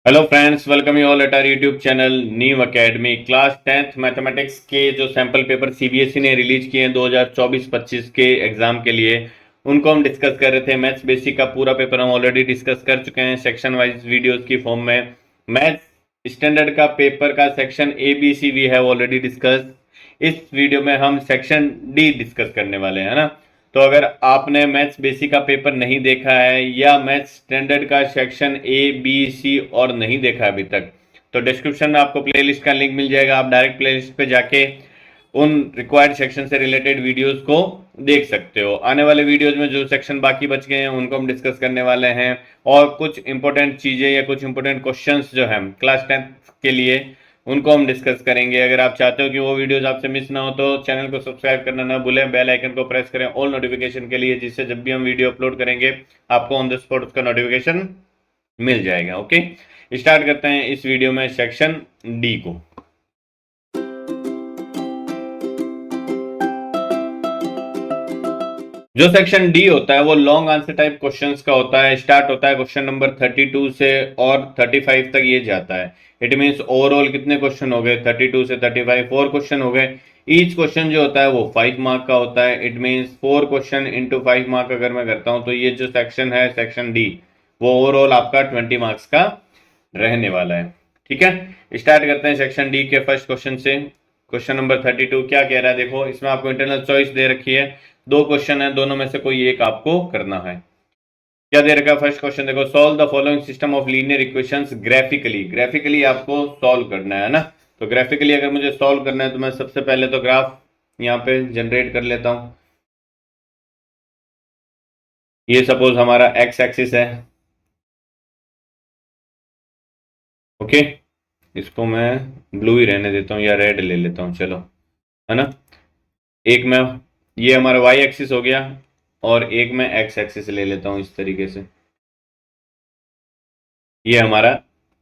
Hello friends, welcome you all at our YouTube channel new academy. Class 10th mathematics के जो sample paper CBSE ने release किए हैं 2024-25 के एग्जाम के लिए, उनको हम डिस्कस कर रहे थे। मैथ्स बेसिक का पूरा पेपर हम ऑलरेडी डिस्कस कर चुके हैं सेक्शन वाइज वीडियोस की फॉर्म में। मैथ्स स्टैंडर्ड का पेपर का section A B C we have already discuss. इस वीडियो में हम सेक्शन डी डिस्कस करने वाले हैं ना। तो अगर आपने मैथ्स बेसिक का पेपर नहीं देखा है या मैथ्स स्टैंडर्ड का सेक्शन ए बी सी और नहीं देखा अभी तक, तो डिस्क्रिप्शन में आपको प्लेलिस्ट का लिंक मिल जाएगा। आप डायरेक्ट प्लेलिस्ट पे जाके उन रिक्वायर्ड सेक्शन से रिलेटेड वीडियोस को देख सकते हो। आने वाले वीडियोस में जो सेक्शन बाकी बच गए हैं उनको हम डिस्कस करने वाले हैं, और कुछ इंपॉर्टेंट चीजें या कुछ इंपॉर्टेंट क्वेश्चंस जो हैं क्लास 10th के लिए उनको हम डिस्कस करेंगे। अगर आप चाहते हो कि वो वीडियोस आपसे मिस ना हो तो चैनल को सब्सक्राइब करना ना भूलें, बेल आइकन को प्रेस करें ऑल नोटिफिकेशन के लिए, जिससे जब भी हम वीडियो अपलोड करेंगे आपको ऑन द स्पॉट उसका नोटिफिकेशन मिल जाएगा। ओके, स्टार्ट करते हैं इस वीडियो में सेक्शन डी को। जो सेक्शन डी होता है वो लॉन्ग आंसर टाइप क्वेश्चंस का होता है। स्टार्ट होता है क्वेश्चन नंबर 32 से और 35 तक ये जाता है। इट मींस ओवरऑल कितने क्वेश्चन हो गए? 32 से 35 4 क्वेश्चन हो गए। ईच क्वेश्चन जो होता है वो 5 मार्क का होता है। It means 4 question into 5 mark अगर मैं करता हूं तो ये जो सेक्शन है सेक्शन डी वो ओवरऑल आपका 20 मार्क्स का रहने वाला है। ठीक है, स्टार्ट करते हैं सेक्शन डी के फर्स्ट क्वेश्चन से। क्वेश्चन नंबर 32 क्या कह रहा है? देखो, इसमें आपको इंटरनल चॉइस दे रखी है। दो क्वेश्चन है, दोनों में से कोई एक आपको करना है। क्या दे रखा है? फर्स्ट क्वेश्चन देखो, solve the following system of linear equations graphically. Graphically आपको सॉल्व करना है ना। तो ग्राफिकली अगर मुझे सॉल्व करना है तो मैं सबसे पहले तो ग्राफ यहाँ पे जनरेट कर लेता हूं। ये सपोज हमारा एक्स एक्सिस है। ओके, इसको मैं ब्लू ही रहने देता हूँ या रेड ले लेता हूँ, चलो, है ना। एक मैं, ये हमारा वाई एक्सिस हो गया, और एक मैं एक्स एक्सिस ले लेता हूँ इस तरीके से। ये हमारा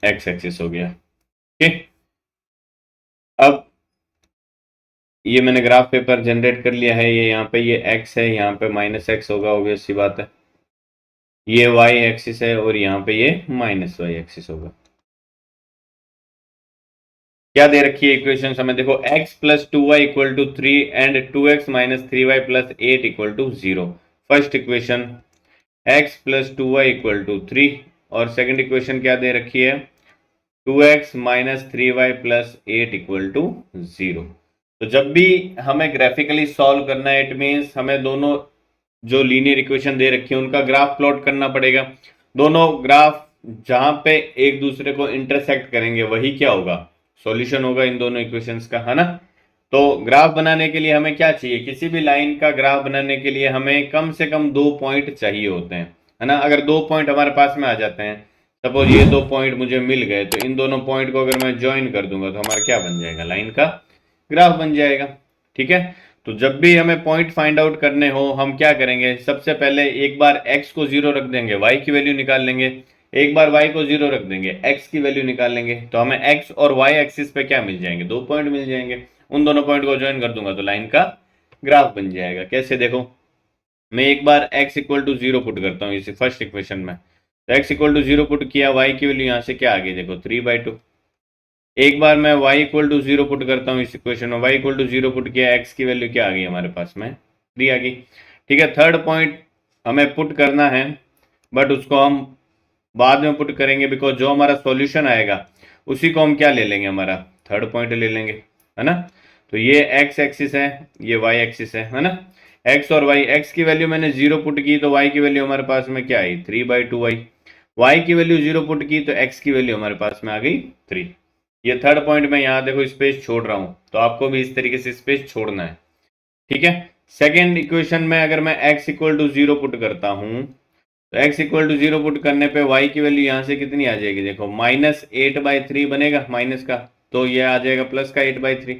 एक्स एक्सिस हो गया। ओके, अब ये मैंने ग्राफ पेपर जनरेट कर लिया है। ये यहाँ पे ये एक्स है, यहाँ पे माइनस एक्स होगा, ऑब्वियस सी बात है। ये वाई एक्सिस है और यहाँ पे ये माइनस वाई एक्सिस होगा। क्या दे रखी है इक्वेशन हमें? देखो, x plus 2y equal to 3 and 2x minus 3y plus 8 equal to 0। First equation x plus 2y equal to 3, और सेकंड इक्वेशन क्या दे रखी है? 2x minus 3y plus 8 equal to 0। तो जब भी हमें ग्राफिकली सॉल्व करना है, इट मीन्स हमें दोनों जो लीनियर इक्वेशन दे रखी है उनका ग्राफ प्लॉट करना पड़ेगा। दोनों ग्राफ जहां पे एक दूसरे को इंटरसेक्ट करेंगे वही क्या होगा? सॉल्यूशन होगा इन दोनों इक्वेशंस का, है ना। तो ग्राफ बनाने के लिए हमें क्या चाहिए? किसी भी लाइन का ग्राफ बनाने के लिए हमें कम से कम 2 पॉइंट चाहिए होते हैं, है ना। अगर 2 पॉइंट हमारे पास में आ जाते हैं, सपोज ये 2 पॉइंट मुझे मिल गए, तो इन दोनों पॉइंट को अगर मैं ज्वाइन कर दूंगा तो हमारा क्या बन जाएगा? लाइन का ग्राफ बन जाएगा। ठीक है, तो जब भी हमें पॉइंट फाइंड आउट करने हो हम क्या करेंगे? सबसे पहले एक बार x को 0 रख देंगे, y की वैल्यू निकाल लेंगे। एक बार y को 0 रख देंगे, x की वैल्यू निकाल लेंगे। तो हमें x और y एक्सिस पे क्या मिल जाएंगे? 2 पॉइंट मिल जाएंगे। उन दोनों पॉइंट को ज्वाइन कर दूंगा तो लाइन का ग्राफ बन जाएगा। कैसे? देखो, मैं एक बार x इक्वल टू 0 पुट करता हूँ इसी फर्स्ट इक्वेशन में। तो x इक्वल टू 0 पुट किया, y की वैल्यू यहाँ से क्या आ गई? देखो 3/2। एक बार मैं y इक्वल टू 0 पुट करता हूँ इस इक्वेशन में, y इक्वल टू 0 पुट किया, x की वैल्यू क्या आ गई हमारे पास में? 3 आ गई। ठीक है, थर्ड पॉइंट हमें पुट करना है, बट उसको हम बाद में पुट करेंगे, बिकॉज जो हमारा सॉल्यूशन आएगा उसी को हम क्या ले लेंगे? हमारा थर्ड पॉइंट ले लेंगे, है ना। तो ये x एक्सिस है, ये y एक्सिस है ना। x और y, x की वैल्यू मैंने 0 पुट की तो y की वैल्यू हमारे पास में क्या आई? 3/2y। y की वैल्यू 0 पुट की तो x की वैल्यू हमारे पास में आ गई 3। ये थर्ड पॉइंट में यहाँ देखो स्पेस छोड़ रहा हूं, तो आपको भी इस तरीके से स्पेस छोड़ना है। ठीक है, सेकेंड इक्वेशन में अगर मैं x इक्वल टू 0 पुट करता हूं, तो x इक्वल टू 0 पुट करने पे y की वैल्यू यहाँ से कितनी आ जाएगी? देखो, -8/3 बनेगा माइनस का, तो ये आ जाएगा प्लस का 8/3।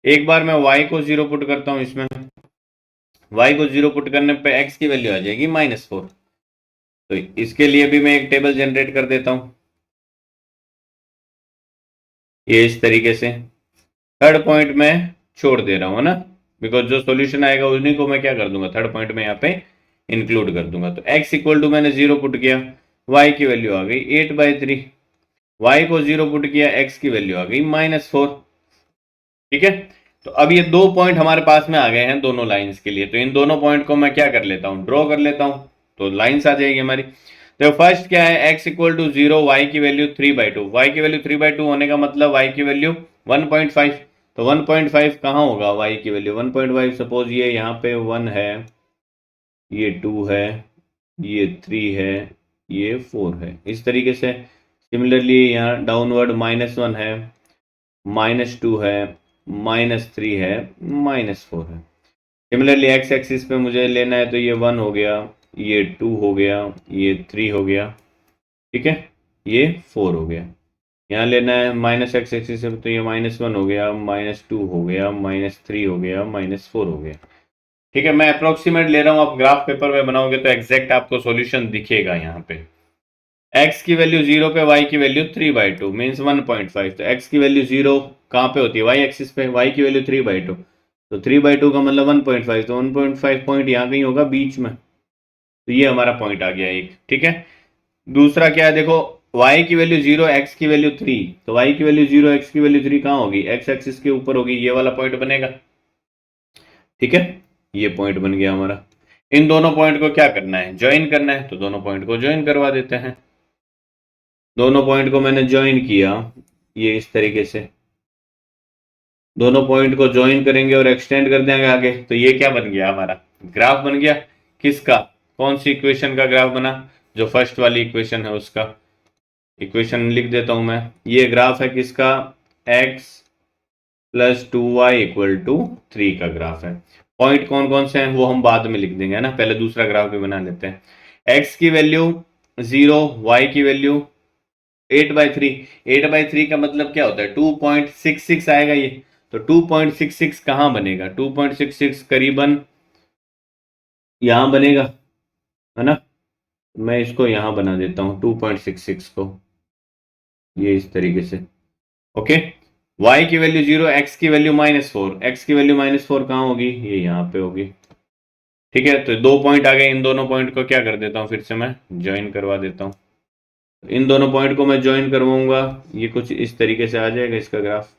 एक बार मैं y को 0 पुट करता हूँ इसमें, y को 0 पुट करने पे x की वैल्यू आ जाएगी -4। तो इसके लिए भी मैं एक टेबल जनरेट कर देता हूँ, ये इस तरीके से। थर्ड पॉइंट में छोड़ दे रहा हूँ ना, बिकॉज जो सॉल्यूशन आएगा उन्हीं को मैं क्या कर दूंगा? थर्ड पॉइंट में यहाँ पे इंक्लूड कर दूंगा। तो x इक्वल टू मैंने 0 पुट किया, y की वैल्यू आ गई 8/3। y को 0 पुट किया, x की वैल्यू आ गई -4। ठीक है, तो अब ये 2 पॉइंट हमारे पास में आ गए हैं दोनों लाइंस के लिए, तो इन दोनों पॉइंट को मैं क्या कर लेता हूं, ड्रॉ कर लेता हूं, तो लाइंस आ जाएगी हमारी। तो फर्स्ट क्या है, x इक्वल टू 0, y की वैल्यू 3/2, y की वैल्यू 3/2 होने का मतलब y की वैल्यू 1.5, तो 1.5 कहाँ होगा, y की वैल्यू 1.5, सपोज ये यहाँ पे 1 है, ये 2 है, ये 3 है, ये 4 है, इस तरीके से। सिमिलरली यहाँ डाउनवर्ड -1 है, -2 है, -3 है, -4 है। सिमिलरली एक्स एक्सिस पे मुझे लेना है, तो ये 1 हो गया, ये 2 हो गया, ये 3 हो गया, ठीक है, ये 4 हो गया। यहाँ लेना है माइनस एक्स एक्सिस पे, तो ये -1 हो गया, -2 हो गया, -3 हो गया, -4 हो गया। ठीक है, मैं अप्रोक्सीमेट ले रहा हूँ, आप ग्राफ पेपर में बनाओगे तो एग्जैक्ट आपको सॉल्यूशन दिखेगा। यहाँ पे x की वैल्यू 0 पे, y की वैल्यू 3/2 मीन्स 1.5, तो x की वैल्यू 0 कहाँ पे होती है, y एक्सिस पे, y की वैल्यू 3/2, तो 3/2 का मतलब 1.5, तो 1.5 पॉइंट यहाँ कहीं होगा बीच में, तो ये हमारा पॉइंट आ गया एक। ठीक है, दूसरा क्या है, देखो y की वैल्यू 0, x की वैल्यू 3, तो y की वैल्यू 0, x की वैल्यू 3 कहाँ होगी, x एक्सिस के ऊपर होगी, ये वाला पॉइंट बनेगा। ठीक है, ये पॉइंट बन गया हमारा। इन दोनों पॉइंट को क्या करना है, ज्वाइन करना है, तो दोनों पॉइंट को ज्वाइन करवा देते हैं। दोनों पॉइंट को मैंने ज्वाइन किया, ये इस तरीके से दोनों पॉइंट को ज्वाइन करेंगे और एक्सटेंड कर देंगे आगे, तो ये क्या बन गया, हमारा ग्राफ बन गया। किसका, कौन सी इक्वेशन का ग्राफ बना, जो फर्स्ट वाली इक्वेशन है उसका। इक्वेशन लिख देता हूं मैं, ये ग्राफ है किसका, x + 2y = 3 का ग्राफ है। पॉइंट कौन कौन से हैं वो हम बाद में लिख देंगे, है ना, पहले दूसरा ग्राफ भी बना लेते हैं। x की वैल्यू 0, y की वैल्यू 8/3, 8/3 का मतलब क्या होता है, 2.66 आएगा ये, तो 2.66 कहाँ बनेगा, 2.66 करीबन यहां बनेगा, है ना। मैं इसको यहां बना देता हूं 2.66 को, ये इस तरीके से। ओके, y की वैल्यू 0, x की वैल्यू -4, x की वैल्यू -4 कहाँ होगी, ये यहाँ पे होगी। ठीक है, तो 2 पॉइंट आ गए, इन दोनों पॉइंट को क्या कर देता हूँ, फिर से मैं ज्वाइन करवा देता हूँ। इन दोनों पॉइंट को मैं ज्वाइन करवाऊंगा, ये कुछ इस तरीके से आ जाएगा इसका ग्राफ।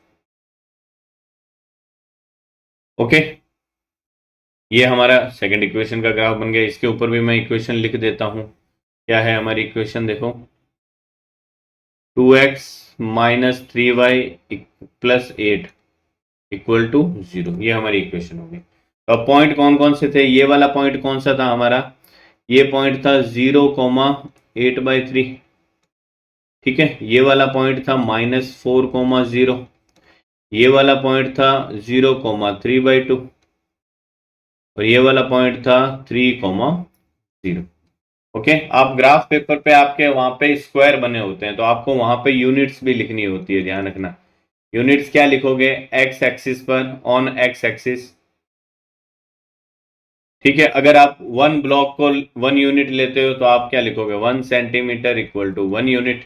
ओके, ये हमारा सेकंड इक्वेशन का ग्राफ बन गया। इसके ऊपर भी मैं इक्वेशन लिख देता हूं, क्या है हमारी इक्वेशन, देखो 2x - 3y + 8 = 0, ये हमारी इक्वेशन होगी। तो अब पॉइंट कौन कौन से थे, ये वाला पॉइंट कौन सा था हमारा, ये पॉइंट था 0,8/3। ठीक है, ये वाला पॉइंट था -4,0, ये वाला पॉइंट था 0,3/2, और ये वाला पॉइंट था 3,0। ओके, आप ग्राफ पेपर पे आपके वहां पे स्क्वायर बने होते हैं, तो आपको वहां पे यूनिट्स भी लिखनी होती है, ध्यान रखना। यूनिट्स क्या लिखोगे, एक्स एक्सिस पर, ऑन एक्स एक्सिस। ठीक है, अगर आप 1 ब्लॉक को 1 यूनिट लेते हो तो आप क्या लिखोगे, 1 सेंटीमीटर = 1 यूनिट।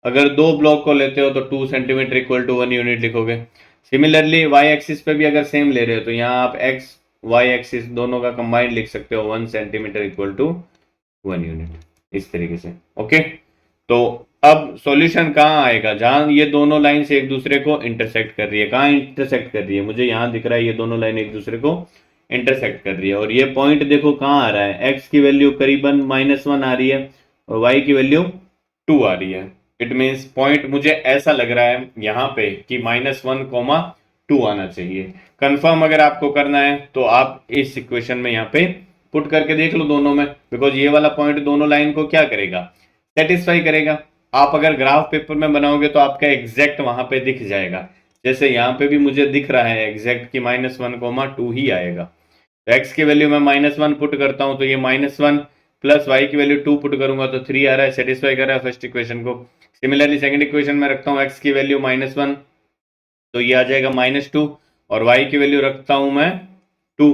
अगर 2 ब्लॉक को लेते हो तो 2 सेंटीमीटर = 1 यूनिट लिखोगे। सिमिलरली वाई एक्सिस पे भी अगर सेम ले रहे हो तो यहाँ आप एक्स वाई एक्सिस दोनों का कंबाइंड लिख सकते हो, 1 सेंटीमीटर = 1 यूनिट, इस तरीके से। ओके, तो अब सॉल्यूशन कहाँ आएगा, जहां ये दोनों लाइन से एक दूसरे को इंटरसेक्ट कर रही है। कहाँ इंटरसेक्ट कर रही है, मुझे यहां दिख रहा है, ये दोनों लाइन एक दूसरे को इंटरसेक्ट कर रही है, और ये पॉइंट देखो कहाँ आ रहा है, x की वैल्यू करीबन -1 आ रही है और y की वैल्यू 2 आ रही है। इट मीन्स पॉइंट मुझे ऐसा लग रहा है यहाँ पे कि -1,2 आना चाहिए। कंफर्म अगर आपको करना है तो आप इस इक्वेशन में यहाँ पे पुट करके देख लो दोनों में, बिकॉज ये वाला पॉइंट दोनों लाइन को क्या करेगा, सेटिस्फाई करेगा। आप अगर ग्राफ पेपर में बनाओगे तो आपका एग्जैक्ट वहां पे दिख जाएगा, जैसे यहाँ पे भी मुझे दिख रहा है एग्जैक्ट कि -1,2 ही आएगा। तो x की वैल्यू मैं -1 पुट करता हूं, तो ये -1 प्लस y की वैल्यू 2 पुट करूंगा तो 3 आ रहा है, सेटिस्फाई कर रहा है फर्स्ट इक्वेशन को। सिमिलरली सेकंड इक्वेशन में रखता हूं x की वैल्यू -1, तो ये आ जाएगा -2, और y की वैल्यू रखता हूं मैं 2,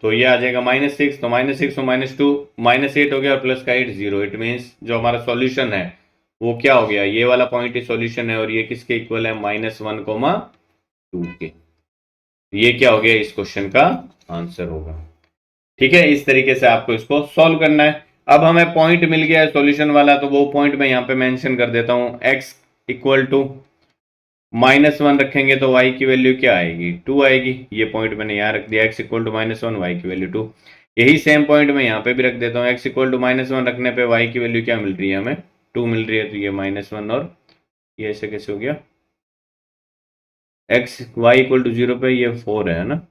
तो ये आ जाएगा -6, तो -6 और -2 -8 हो गया, और प्लस का 8 0। इट मीन्स जो हमारा सॉल्यूशन है वो क्या हो गया, ये वाला पॉइंट ही सॉल्यूशन है, और ये किसके इक्वल है, -1,2 के। ये क्या हो गया, इस क्वेश्चन का आंसर होगा। ठीक है, इस तरीके से आपको इसको सॉल्व करना है। अब हमें पॉइंट मिल गया है सॉल्यूशन वाला, तो वो पॉइंट मैं यहाँ पे मेंशन कर देता हूँ। x इक्वल टू -1 रखेंगे तो y की वैल्यू क्या आएगी, 2 आएगी। ये पॉइंट मैंने यहाँ रख दिया, x इक्वल टू -1, y की वैल्यू 2। यही सेम पॉइंट मैं यहाँ पे भी रख देता हूँ, x इक्वल टू -1 रखने पे y की वैल्यू क्या मिल रही है, हमें 2 मिल रही है। तो ये -1 और ये ऐसे कैसे हो गया, x y इक्वल टू 0 पे ये 4 है ना,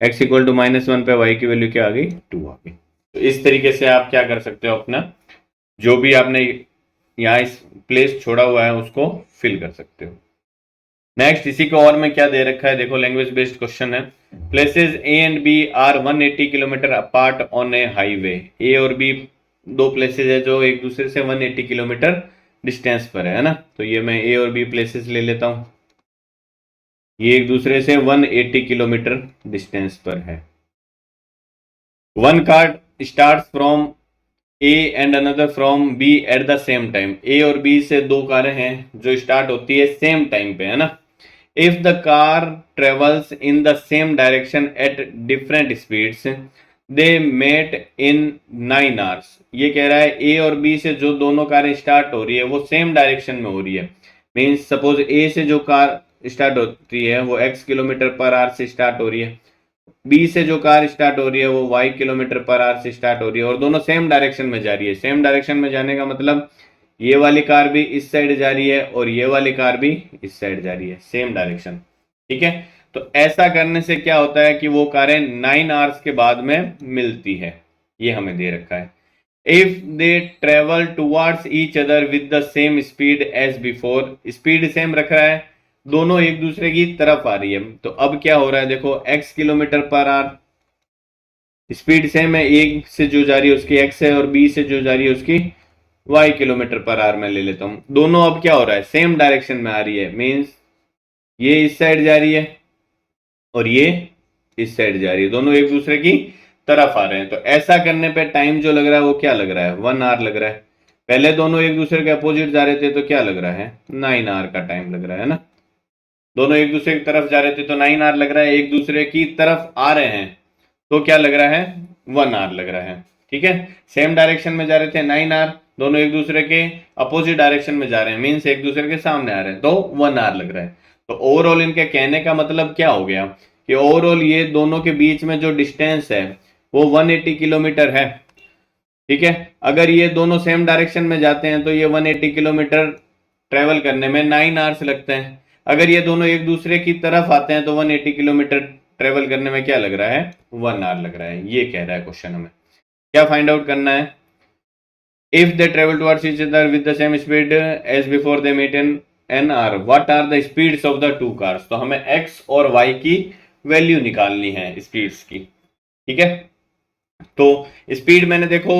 x इक्वल टू -1 पे y की वैल्यू क्या आ गई, 2 आ गई। तो इस तरीके से आप क्या कर सकते हो, अपना जो भी आपने यहाँ इस प्लेस छोड़ा हुआ है उसको फिल कर सकते हो। नेक्स्ट इसी को और में क्या दे रखा है, देखो लैंग्वेज बेस्ड क्वेश्चन है। Places A and B are 180 kilometre apart on a highway. A और बी दो प्लेसेस है जो एक दूसरे से 180 किलोमीटर डिस्टेंस पर है ना। तो ये मैं ए और बी प्लेसेस ले लेता हूं, ये एक दूसरे से 180 किलोमीटर डिस्टेंस पर है। One car start from A and another from B at the same time. A और बी से दो कारें हैं जो स्टार्ट होती है सेम टाइम पे, है ना। If the car travels in the same direction at different speeds, they met in 9 hours। ये कह रहा है ए और बी से जो दोनों कारें स्टार्ट हो रही है वो सेम डायरेक्शन में हो रही है। मीन्स सपोज ए से जो कार स्टार्ट होती है वो x किलोमीटर पर आवर से स्टार्ट हो रही है, बी से जो कार स्टार्ट हो रही है वो y किलोमीटर पर आवर से स्टार्ट हो रही है, और दोनों सेम डायरेक्शन में जा रही है। सेम डायरेक्शन में जाने का मतलब ये वाली कार भी इस साइड जा रही है और ये वाली कार भी इस साइड जा रही है, सेम डायरेक्शन। ठीक है, तो ऐसा करने से क्या होता है कि वो कारें 9 आवर्स के बाद में मिलती है। ये हमें दे रखा है। If they travel towards each other with the same speed as before, speed same रख रहा है, दोनों एक दूसरे की तरफ आ रही है। तो अब क्या हो रहा है, देखो x kilometre per our, speed same है, ए से जो जा रही है उसकी x है और बी से जो जा रही है उसकी y किलोमीटर पर आवर में ले लेता हूं। दोनों अब क्या हो रहा है, सेम डायरेक्शन में आ रही है। मीन्स ये इस साइड जा रही है और ये इस साइड जा रही है, दोनों एक दूसरे की तरफ आ रहे हैं। तो ऐसा करने पे टाइम जो लग रहा है वो क्या लग रहा है, 1 आवर लग रहा है। पहले दोनों एक दूसरे के अपोजिट जा रहे थे तो क्या लग रहा है, 9 आवर का टाइम लग रहा है ना। दोनों एक दूसरे की तरफ जा रहे थे तो 9 आवर लग रहा है, एक दूसरे की तरफ आ रहे हैं तो क्या लग रहा है, 1 आवर लग रहा है। ठीक है, सेम डायरेक्शन में जा रहे थे 9 आवर, दोनों एक दूसरे के अपोजिट डायरेक्शन में जा रहे हैं, मीन्स एक दूसरे के सामने आ रहे हैं तो 1 आवर लग रहा है। तो ओवरऑल इनके कहने का मतलब क्या हो गया कि ओवरऑल ये दोनों के बीच में जो डिस्टेंस है वो 180 किलोमीटर है। ठीक है, अगर ये दोनों सेम डायरेक्शन में जाते हैं तो ये 180 किलोमीटर ट्रेवल करने में 9 आवर्स लगते हैं। अगर ये दोनों एक दूसरे की तरफ आते हैं तो 180 किलोमीटर ट्रेवल करने में क्या लग रहा है, 1 आवर लग रहा है। ये कह रहा है क्वेश्चन, हमें क्या फाइंड आउट करना है। If they travel towards each other with the same speed as before they meet in an hour, what are the speeds of the two cars. तो हमें x और y की वैल्यू निकालनी है स्पीड्स की। ठीक है, तो स्पीड मैंने देखो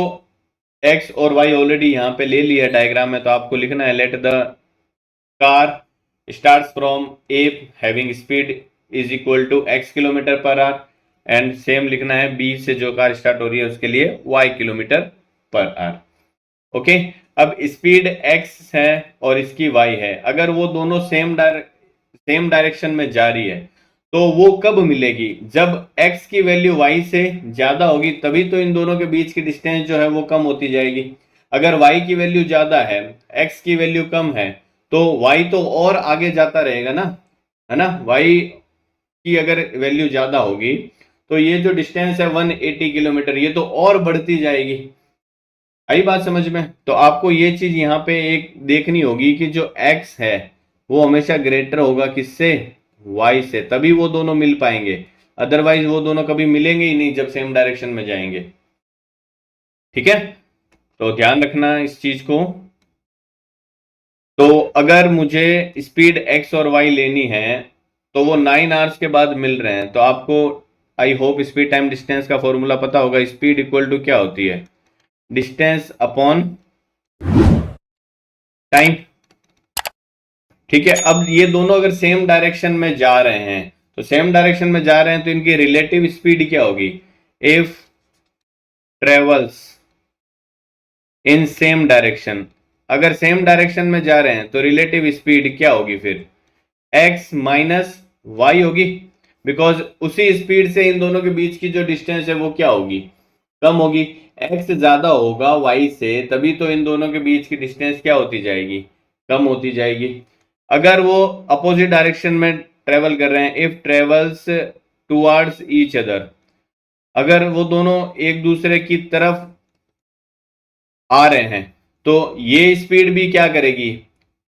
x और y ऑलरेडी यहां पे ले लिया डायग्राम में, तो आपको लिखना है let the car starts from A having speed is equal to x kilometre per hour, and same लिखना है b से जो कार स्टार्ट हो रही है उसके लिए y kilometre per our. Okay, अब स्पीड x है और इसकी y है, अगर वो दोनों सेम डायरेक्शन में जा रही है तो वो कब मिलेगी, जब x की वैल्यू y से ज्यादा होगी, तभी तो इन दोनों के बीच की डिस्टेंस जो है वो कम होती जाएगी। अगर y की वैल्यू ज्यादा है, x की वैल्यू कम है, तो y तो और आगे जाता रहेगा ना, है ना। y की अगर वैल्यू ज्यादा होगी तो ये जो डिस्टेंस है 180 किलोमीटर ये तो और बढ़ती जाएगी। आई बात समझ में। तो आपको ये चीज यहाँ पे एक देखनी होगी कि जो x है वो हमेशा ग्रेटर होगा किससे, y से, तभी वो दोनों मिल पाएंगे, अदरवाइज वो दोनों कभी मिलेंगे ही नहीं जब सेम डायरेक्शन में जाएंगे। ठीक है, तो ध्यान रखना इस चीज को। तो अगर मुझे स्पीड x और y लेनी है तो वो 9 आवर्स के बाद मिल रहे हैं, तो आपको I hope speed time distance का फॉर्मूला पता होगा। स्पीड इक्वल टू क्या होती है, डिस्टेंस अपॉन टाइम। ठीक है, अब ये दोनों अगर सेम डायरेक्शन में जा रहे हैं तो सेम डायरेक्शन में जा रहे हैं तो इनकी रिलेटिव स्पीड क्या होगी, if travels in same direction, अगर सेम डायरेक्शन में जा रहे हैं तो रिलेटिव स्पीड क्या होगी फिर, x माइनस वाई होगी, बिकॉज उसी स्पीड से इन दोनों के बीच की जो डिस्टेंस है वो क्या होगी, कम होगी। x ज्यादा होगा y से तभी तो इन दोनों के बीच की डिस्टेंस क्या होती जाएगी, कम होती जाएगी। अगर वो अपोजिट डायरेक्शन में ट्रेवल कर रहे हैं, if travels towards each other, अगर वो दोनों एक दूसरे की तरफ आ रहे हैं तो ये स्पीड भी क्या करेगी,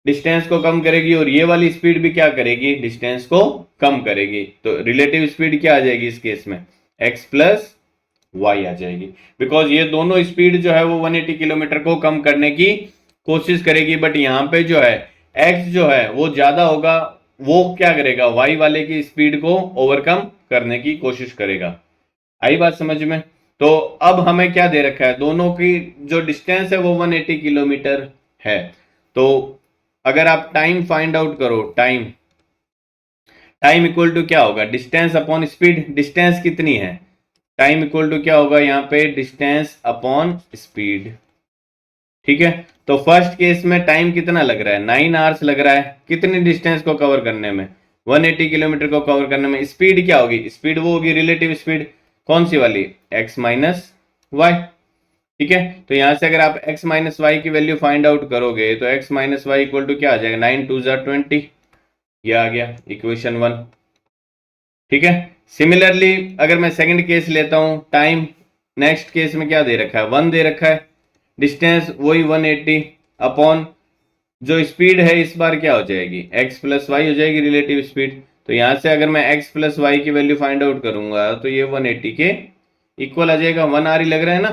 डिस्टेंस को कम करेगी, और ये वाली स्पीड भी क्या करेगी, डिस्टेंस को कम करेगी। तो रिलेटिव स्पीड क्या आ जाएगी इस केस में, x प्लस वाई आ जाएगी, बिकॉज ये दोनों स्पीड जो है वो 180 किलोमीटर को कम करने की कोशिश करेगी, बट यहाँ पे जो है x जो है वो ज्यादा होगा, वो क्या करेगा, y वाले की स्पीड को ओवरकम करने की कोशिश करेगा। आई बात समझ में। तो अब हमें क्या दे रखा है, दोनों की जो डिस्टेंस है वो 180 किलोमीटर है। तो अगर आप टाइम फाइंड आउट करो, टाइम टाइम इक्वल टू क्या होगा, डिस्टेंस अपॉन स्पीड, डिस्टेंस कितनी है, टाइम इक्वल टू क्या होगा यहाँ पे, डिस्टेंस अपॉन स्पीड। ठीक है, तो फर्स्ट केस में टाइम कितना लग रहा है, 9 आवर्स लग रहा है, कितनी डिस्टेंस को कवर करने में, 180 किलोमीटर को कवर करने में। स्पीड क्या होगी, स्पीड वो होगी रिलेटिव स्पीड, कौन सी वाली, x माइनस वाई। ठीक है, तो यहां से अगर आप x माइनस वाई की वैल्यू फाइंड आउट करोगे तो x minus y equal to क्या आ जाएगा, 9 2 20, ये आ गया इक्वेशन 1। ठीक है, सिमिलरली अगर मैं सेकंड केस लेता हूं, टाइम नेक्स्ट केस में क्या दे रखा है, 1 दे रखा है, डिस्टेंस वही 180 अपॉन जो स्पीड है इस बार क्या हो जाएगी, x प्लस वाई हो जाएगी रिलेटिव स्पीड। तो यहां से अगर मैं x प्लस वाई की वैल्यू फाइंड आउट करूंगा तो ये 180 के इक्वल आ जाएगा, 1 आर ही लग रहा है ना।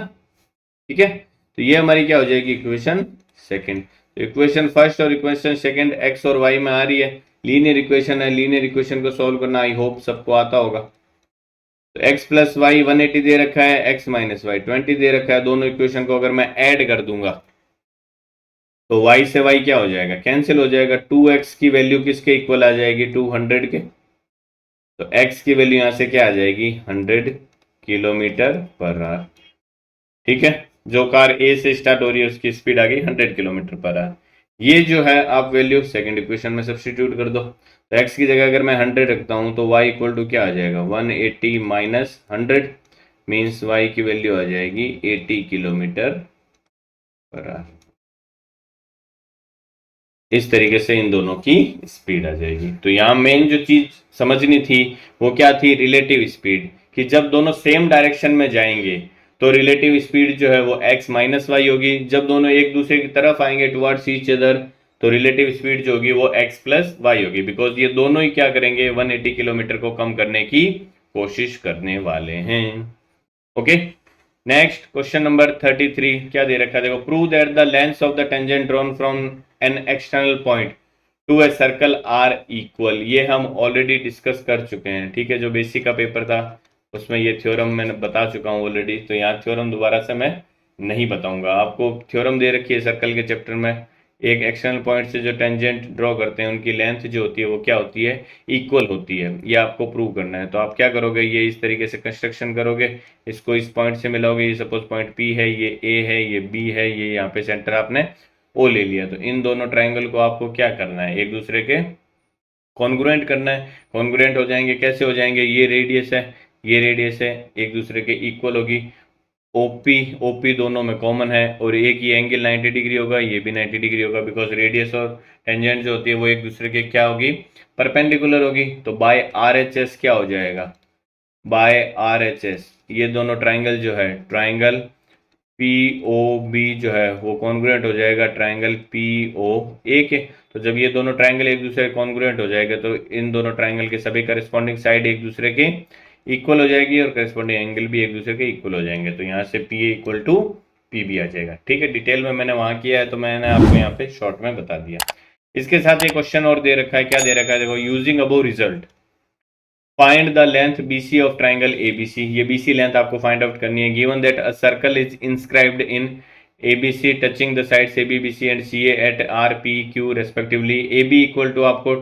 ठीक है, तो ये हमारी क्या हो जाएगी, इक्वेशन सेकंड। तो इक्वेशन फर्स्ट और इक्वेशन सेकंड x और y में आ रही है, लीनियर इक्वेशन है, लीनियर इक्वेशन को सॉल्व करना आई होप सबको आता होगा। तो x प्लस वाई 180 दे रखा है, x माइनस वाई 20 दे रखा है, दोनों इक्वेशन को अगर मैं ऐड कर दूंगा तो y से y क्या हो जाएगा, कैंसिल हो जाएगा, 2x की वैल्यू किसके इक्वल आ जाएगी, 200 के। तो x की वैल्यू यहां से क्या आ जाएगी, 100 किलोमीटर पर आवर। ठीक है, जो कार ए से स्टार्ट हो रही है उसकी स्पीड आ गई 100 किलोमीटर पर आवर। ये जो है आप वैल्यू सेकंड इक्वेशन में सब्स्टिट्यूट कर दो। तो x की जगह अगर मैं 100 रखता हूं तो y इक्वल टू क्या आ जाएगा, 180 माइनस 100 मीन्स y की वैल्यू आ जाएगी 80 किलोमीटर पर आवर। इस तरीके से इन दोनों की स्पीड आ जाएगी। तो यहाँ मेन जो चीज समझनी थी वो क्या थी, रिलेटिव स्पीड, कि जब दोनों सेम डायरेक्शन में जाएंगे तो रिलेटिव स्पीड जो है वो x माइनस वाई होगी, जब दोनों एक दूसरे की तरफ आएंगे टुवर्ड्स ईच अदर तो रिलेटिव स्पीड जो होगी वो x प्लस वाई होगी, बिकॉज ये दोनों ही क्या करेंगे, 180 किलोमीटर को कम करने की कोशिश करने वाले हैं। ओके, नेक्स्ट क्वेश्चन नंबर 33 क्या दे रखा है, देखो, prove that the length of the tangent drawn from an external point to a circle are equal. ये हम ऑलरेडी डिस्कस कर चुके हैं। ठीक है, जो बेसिक का पेपर था उसमें ये थ्योरम मैंने बता चुका हूँ ऑलरेडी, तो यहाँ थ्योरम दोबारा से मैं नहीं बताऊंगा। आपको थ्योरम दे रखी है सर्कल के चैप्टर में, एक एक्सटर्नल पॉइंट से जो टेंजेंट ड्रॉ करते हैं उनकी लेंथ जो होती है वो क्या होती है, इक्वल होती है। ये आपको प्रूव करना है। तो आप क्या करोगे, ये इस तरीके से कंस्ट्रक्शन करोगे, इसको इस पॉइंट से मिलाओगे, ये सपोज पॉइंट P है, ये A है, ये B है, ये यहाँ पे सेंटर आपने O ले लिया। तो इन दोनों ट्राइंगल को आपको क्या करना है, एक दूसरे के कॉन्ग्रुएंट करना है। कॉन्ग्रुएंट हो जाएंगे, कैसे हो जाएंगे, ये रेडियस है, ये रेडियस है, एक दूसरे के इक्वल होगी, ओपी ओपी दोनों में कॉमन है, और एक ही एंगल 90 डिग्री होगा, ये भी 90 डिग्री होगा, बिकॉज रेडियस और टेंजेंट जो होती है वो एक दूसरे के क्या होगी, परपेंडिकुलर होगी। तो बाय RHS क्या हो जाएगा, बाय RHS ये दोनों ट्राइंगल जो है, ट्राइंगल POB जो है वो कॉन्ग्रुएंट हो जाएगा ट्राइंगल POA के। तो जब ये दोनों ट्राइंगल एक दूसरे कॉन्ग्रुएंट हो जाएगा तो इन दोनों ट्राइंगल के सभी करस्पॉन्डिंग साइड एक दूसरे के इक्वल हो जाएगी और करस्पॉन्डिंग एंगल भी एक दूसरे के इक्वल हो जाएंगे। तो यहाँ से PA इक्वल टू PB आ जाएगा। ठीक है, डिटेल में मैंने वहां किया है तो मैंने आपको यहाँ पे शॉर्ट में बता दिया। इसके साथ एक क्वेश्चन और दे रखा है, क्या दे रखा है, देखो, using above result find the length BC of triangle ABC। ये BC लेंथ आपको फाइंड आउट करनी है। Given that a circle is inscribed in ABC touching the sides AB BC and CA at RPQ respectively. AB equal to आपको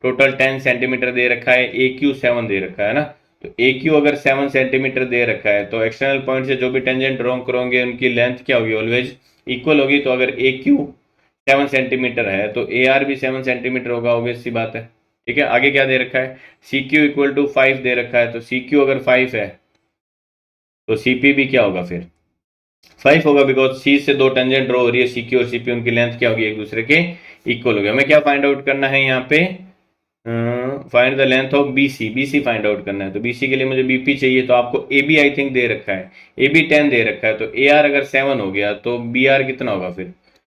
total 10 centimetre दे रखा है, AQ 7 दे रखा है ना। तो AQ अगर 7 सेंटीमीटर दे रखा है तो एक्सटर्नल पॉइंट से जो भी टेंजेंट ड्रॉ करोगे उनकी लेंथ क्या होगी, ऑलवेज इक्वल होगी। तो अगर AQ 7 सेंटीमीटर है तो AR भी 7 सेंटीमीटर होगा, ऑब्वियस सी बात है। ठीक है, आगे क्या दे रखा है, CQ इक्वल टू 5 दे रखा है। तो CQ अगर 5 है तो CP भी क्या होगा, फिर 5 होगा, बिकॉज C से दो टेंजेंट ड्रॉ हो रही है, CQ और CP, उनकी लेंथ क्या होगी, एक दूसरे के इक्वल हो गया। हमें क्या फाइंड आउट करना है यहाँ पे, find the length of BC, BC find out करना है। तो बीसी के लिए मुझे बीपी चाहिए, तो आपको A B I think they रखा है, ए बी 10 दे रखा है, तो ए आर अगर 7 हो गया तो बी आर कितना होगा, फिर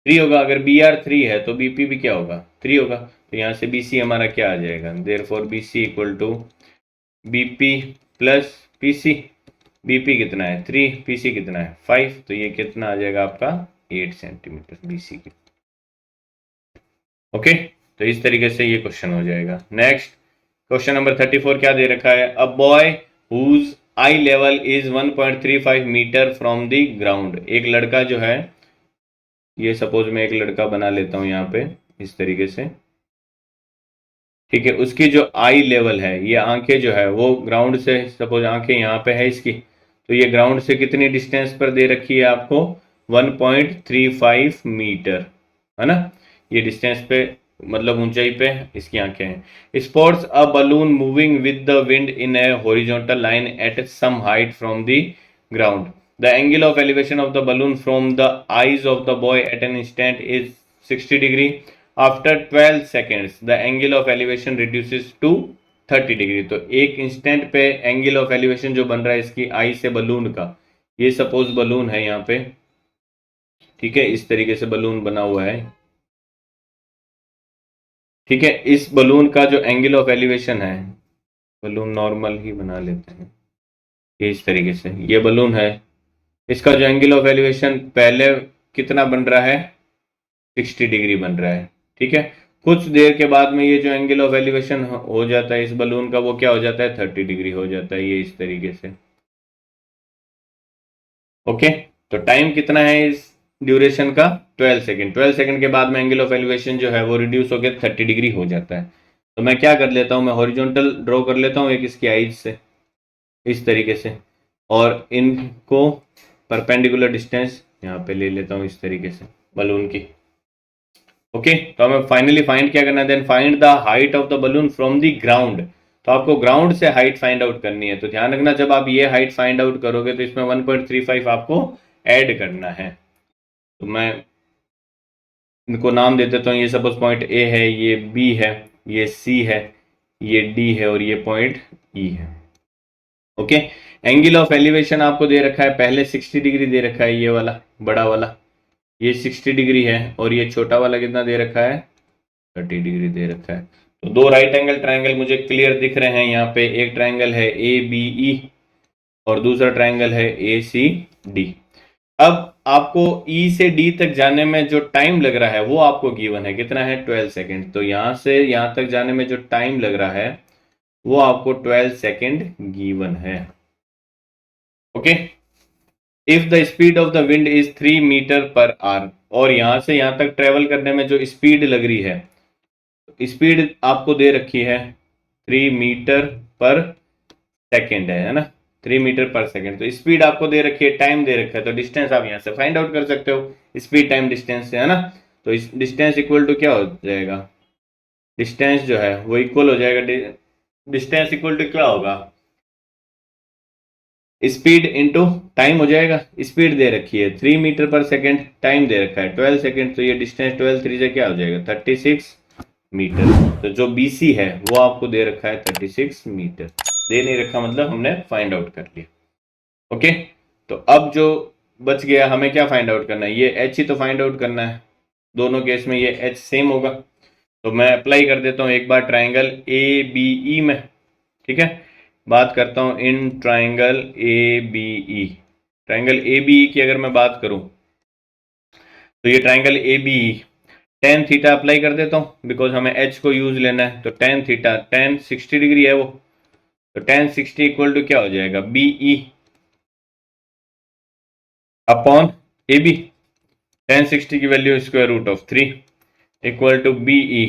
3 होगा। अगर बी आर 3 है तो बीपी भी क्या होगा, 3 होगा। तो यहाँ से बीसी हमारा क्या आ जाएगा, therefore BC equal to BP plus PC. BP कितना है 3, पीसी कितना है 5, तो ये कितना आ जाएगा आपका 8 सेंटीमीटर बीसी की। ओके, तो इस तरीके से ये क्वेश्चन हो जाएगा। नेक्स्ट क्वेश्चन नंबर 34 क्या दे रखा है, a boy whose eye level is 1.35 metre from the ground. एक लड़का जो है, ये सपोज मैं एक लड़का बना लेता हूं यहाँ पे इस तरीके से, ठीक है। उसकी जो आई लेवल है, ये आंखें जो है वो ग्राउंड से, सपोज आंखें यहाँ पे है इसकी, तो ये ग्राउंड से कितनी डिस्टेंस पर दे रखी है आपको, 1.35 मीटर, है ना। ये डिस्टेंस पे मतलब ऊंचाई पे इसकी आंखें हैं। Spots a balloon moving with the wind in a horizontal line at some height from the ground. The angle of elevation of the balloon from the eyes of the boy at an instant is 60 degree. After 12 seconds the angle of elevation reduces to 30 degree. तो एक instant पे angle of elevation जो बन रहा है इसकी आई से balloon का, ये सपोज बलून है यहाँ पे, ठीक है, इस तरीके से बलून बना हुआ है, ठीक है। इस बलून का जो एंगल ऑफ एलिवेशन है, बलून नॉर्मल ही बना लेते हैं, ये इस तरीके से ये बलून है, इसका जो एंगल ऑफ एलिवेशन पहले कितना बन रहा है, 60 डिग्री बन रहा है, ठीक है। कुछ देर के बाद में ये जो एंगल ऑफ एलिवेशन हो जाता है इस बलून का, वो क्या हो जाता है, 30 डिग्री हो जाता है, ये इस तरीके से। ओके, तो टाइम कितना है इस ड्यूरेशन का, 12 सेकेंड। 12 सेकेंड के बाद में एंगल ऑफ एलिवेशन जो है वो रिड्यूस होकर 30 डिग्री हो जाता है। तो मैं क्या कर लेता हूँ, मैं हॉरिजॉन्टल ड्रॉ कर लेता हूँ एक इसकी आइज से इस तरीके से, और इनको परपेंडिकुलर डिस्टेंस यहाँ पे ले लेता हूँ इस तरीके से बलून की। ओके, तो हमें फाइनली फाइंड क्या करना है, then find the height of the balloon from the ground. तो आपको ग्राउंड से हाइट फाइंड आउट करनी है। तो ध्यान रखना, जब आप ये हाइट फाइंड आउट करोगे तो इसमें 1.35 आपको ऐड करना है। तो मैं इनको नाम दे देता हूँ, ये सपोज पॉइंट ए है, ये बी है, ये सी है, ये डी है और ये पॉइंट ई है। ओके, एंगल ऑफ एलिवेशन आपको दे रखा है, पहले 60 डिग्री दे रखा है, ये वाला बड़ा वाला ये 60 डिग्री है, और ये छोटा वाला कितना दे रखा है, 30 डिग्री दे रखा है। तो दो राइट एंगल ट्रायंगल मुझे क्लियर दिख रहे हैं यहाँ पे। एक ट्रायंगल है ए बी ई और दूसरा ट्रायंगल है ए सी डी। अब आपको ई से डी तक जाने में जो टाइम लग रहा है वो आपको गिवन है, कितना है, 12 सेकेंड। तो यहां से यहां तक जाने में जो टाइम लग रहा है वो आपको 12 सेकेंड गिवन है। Okay, if the speed of the wind is 3 metre per hour, और यहां से यहां तक ट्रेवल करने में जो स्पीड लग रही है, स्पीड आपको दे रखी है 3 मीटर पर सेकेंड है ना, 3 मीटर पर सेकेंड। तो स्पीड आपको दे रखी है, टाइम दे रखा है, तो डिस्टेंस आप यहाँ से फाइंड आउट कर सकते हो स्पीड टाइम डिस्टेंस से, है ना। तो इस डिस्टेंस इक्वल टू क्या हो जाएगा, डिस्टेंस जो है वो इक्वल हो जाएगा, डिस्टेंस इक्वल टू क्या होगा, स्पीड इंटू टाइम हो जाएगा। स्पीड दे रखी है 3 मीटर पर सेकेंड, टाइम दे रखा है 12 सेकेंड, तो ये डिस्टेंस 12 3 से क्या हो जाएगा, 36 मीटर। तो जो बीसी है वो आपको दे रखा है 36 मीटर, दे नहीं रखा मतलब हमने फाइंड आउट कर लिया। ओके, तो अब जो बच गया हमें क्या फाइंड आउट करना है, ये एच ही तो फाइंड आउट करना है। दोनों केस में ये एच सेम होगा, तो मैं अप्लाई कर देता हूँ एक बार ट्राइंगल ए बी ई में, ठीक है। बात करता हूँ in triangle A B E. Triangle A B E की अगर मैं बात करूँ तो ये triangle A B E, tan theta apply कर देता हूँ बिकॉज हमें एच को यूज लेना है। तो टेन थीटा, टेन 60 डिग्री है वो, तो टेन 60 इक्वल टू क्या हो जाएगा, B E upon A B. Tan 60 की value square root of 3 equal to B E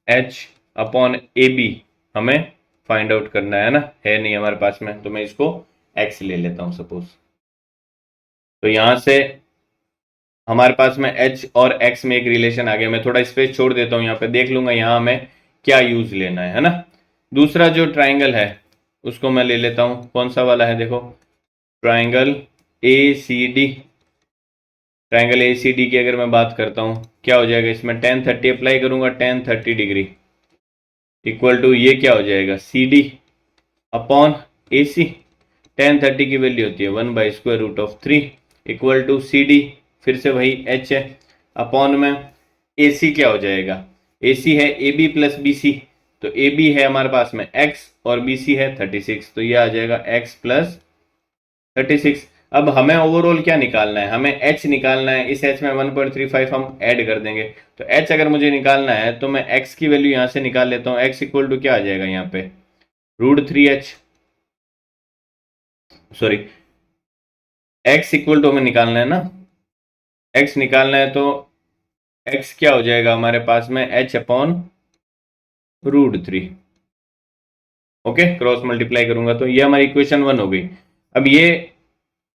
H upon A B. हमें फाइंड आउट करना है ना, है नहीं हमारे पास में, तो मैं इसको एक्स ले लेता हूं सपोज। तो यहां से हमारे पास में एच और एक्स में एक रिलेशन आ गया। मैं थोड़ा स्पेस छोड़ देता हूं, यहाँ पे देख लूंगा यहाँ हमें क्या यूज लेना है ना। दूसरा जो ट्राइंगल है उसको मैं ले लेता हूं, कौन सा वाला है, देखो triangle A C D. Triangle A C D की अगर मैं बात करता हूँ, क्या हो जाएगा इसमें, tan 30 अप्लाई करूंगा, tan 30 डिग्री इक्वल टू ये क्या हो जाएगा, सी डी अपॉन ए सी। tan 30 की वैल्यू होती है 1/√3 इक्वल टू सी डी, फिर से वही एच है, अपॉन में ए सी क्या हो जाएगा, ए सी है A B plus B C, तो ए बी है हमारे पास में x और बी सी है 36, तो ये आ जाएगा x प्लस 36। अब हमें ओवरऑल क्या निकालना है, हमें h निकालना है, इस h में 1.35 हम ऐड कर देंगे, तो h अगर मुझे निकालना है तो मैं x की वैल्यू यहां से निकाल लेता हूं, x इक्वल टू क्या आ जाएगा यहाँ पे, √3h, sorry x equal to हमें निकालना है ना, x निकालना है तो x क्या हो जाएगा हमारे पास में, h upon √3। Okay, cross multiply करूंगा तो ये हमारी इक्वेशन 1 हो गई। अब ये